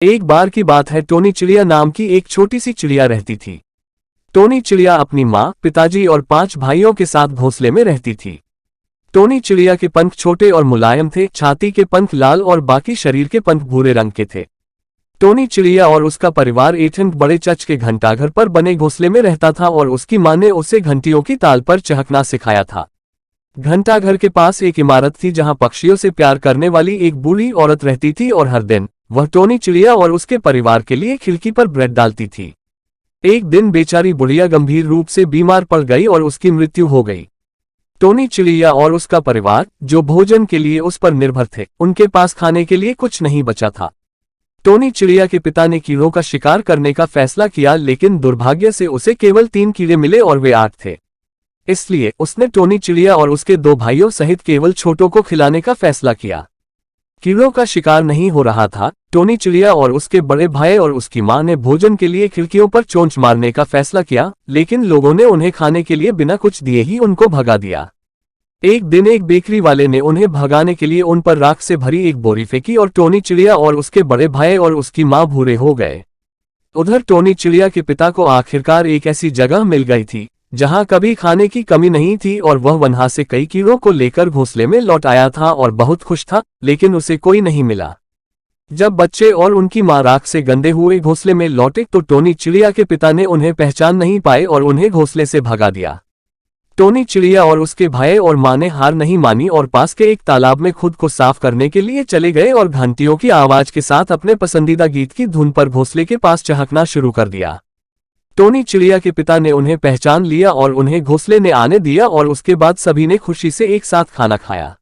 एक बार की बात है, टोनी चिड़िया नाम की एक छोटी सी चिड़िया रहती थी। टोनी चिड़िया अपनी माँ, पिताजी और 5 भाइयों के साथ घोंसले में रहती थी। टोनी चिड़िया के पंख छोटे और मुलायम थे, छाती के पंख लाल और बाकी शरीर के पंख भूरे रंग के थे। टोनी चिड़िया और उसका परिवार एठन बड़े चच के घंटाघर पर बने घोंसले में रहता था और उसकी माँ ने उसे घंटियों की ताल पर चहकना सिखाया था। घंटाघर के पास एक इमारत थी जहां पक्षियों से प्यार करने वाली एक बूढ़ी औरत रहती थी और हर दिन वह टोनी चिड़िया और उसके परिवार के लिए खिड़की पर ब्रेड डालती थी। एक दिन बेचारी बुढ़िया गंभीर रूप से बीमार पड़ गई और उसकी मृत्यु हो गई। टोनी चिड़िया और उसका परिवार, जो भोजन के लिए उस पर निर्भर थे, उनके पास खाने के लिए कुछ नहीं बचा था। टोनी चिड़िया के पिता ने कीड़ों का शिकार करने का फैसला किया, लेकिन दुर्भाग्य से उसे केवल 3 कीड़े मिले और वे 8 थे। इसलिए उसने टोनी चिड़िया और उसके 2 भाइयों सहित केवल छोटों को खिलाने का फैसला किया। कीड़ों का शिकार नहीं हो रहा था। टोनी चिड़िया और उसके बड़े भाई और उसकी मां ने भोजन के लिए खिड़कियों पर चोंच मारने का फैसला किया, लेकिन लोगों ने उन्हें खाने के लिए बिना कुछ दिए ही उनको भगा दिया। एक दिन एक बेकरी वाले ने उन्हें भगाने के लिए उन पर राख से भरी एक बोरी फेंकी और टोनी चिड़िया और उसके बड़े भाई और उसकी मां भूरे हो गए। उधर टोनी चिड़िया के पिता को आखिरकार एक ऐसी जगह मिल गई थी जहां कभी खाने की कमी नहीं थी और वह वहां से कई कीड़ों को लेकर घोंसले में लौट आया था और बहुत खुश था, लेकिन उसे कोई नहीं मिला। जब बच्चे और उनकी मां राख से गंदे हुए घोंसले में लौटे तो टोनी चिड़िया के पिता ने उन्हें पहचान नहीं पाए और उन्हें घोंसले से भगा दिया। टोनी चिड़िया और उसके भाई और मां ने हार नहीं मानी और पास के एक तालाब में खुद को साफ करने के लिए चले गए और घंटियों की आवाज के साथ अपने पसंदीदा गीत की धुन पर घोंसले के पास चहकना शुरू कर दिया। टोनी चिड़िया के पिता ने उन्हें पहचान लिया और उन्हें घोंसले में आने दिया और उसके बाद सभी ने खुशी से एक साथ खाना खाया।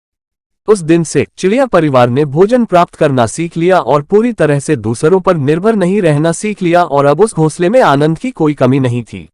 उस दिन से चिड़िया परिवार ने भोजन प्राप्त करना सीख लिया और पूरी तरह से दूसरों पर निर्भर नहीं रहना सीख लिया और अब उस घोंसले में आनंद की कोई कमी नहीं थी।